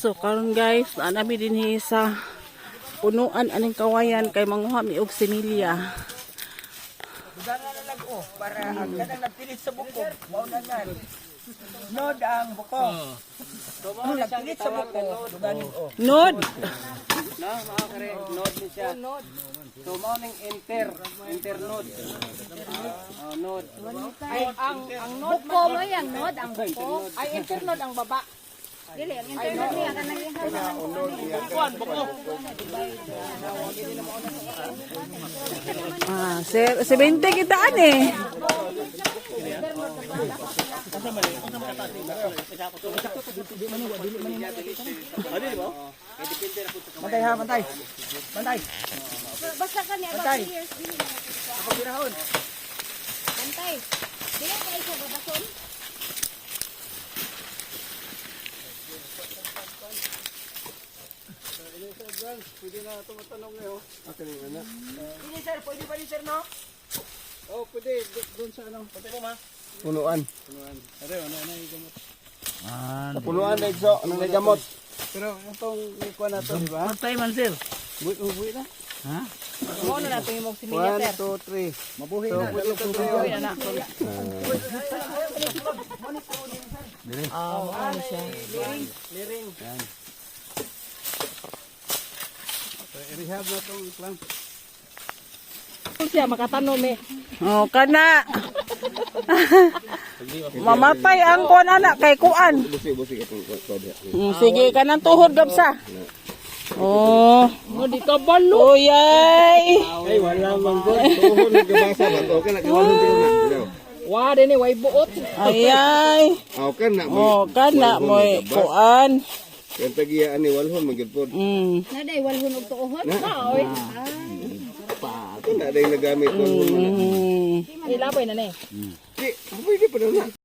So karon guys, anami dinhi sa punuan aning kawayan kay manguha mi og similya. Dugangan na lang para ang kanang nagpilit sa bukog, mao na nan. Nod ang bukog. Ang nagpilit sa bukog, duganin Nod. No, mga kare, node ni siya. So, mao ning internode. Node. Ay, ang node buko mo yan, node ang buko. Ay, internode ang baba. Dili, ang internode niya kanang ihan. Sir, 70 kita ani. Bantay ha, bantay. Bantay. Basta ka niya, about 3 years, dili na Pagirahon. bantay. Dili ka isa babason. Pwede na ito matanong ngayon. Ini sir, pwede ba ni sir no? Oh, pwede. Doon sa ano. Pwede mo ma? Punuan. Are, ano yung gamot. Sa punuan na igso, anong nagamot? Pero itong ikuha na ito, di ba? Patay man sir. Buwi na. Mo na nato imong similya 1, sir. 2, 3. Mabuhay So, na. pwede ito Uy, sa'yo. anak. Ano siya? Liring. I-rehab na itong plant. Siya makatanom eh. Oh, kana. Mamatay ang kuan anak kay kuan. Busi itong kode. Sige kanang tuhod gabsa. Oh, di ka balo. Uyay. Ay, wala mang god. Tuhon nagabasa ba? Okay na, kawalong din na. Wa dinhi way buot. Ayay. Okay na. Oh, kana moy kuan. Yan tagiya ani walhon magid pod. Naday, walhon og tuohon. Oy. Ako na dahil nagamit walhon mo na. Ilabay na ni. Di, pwede pa na.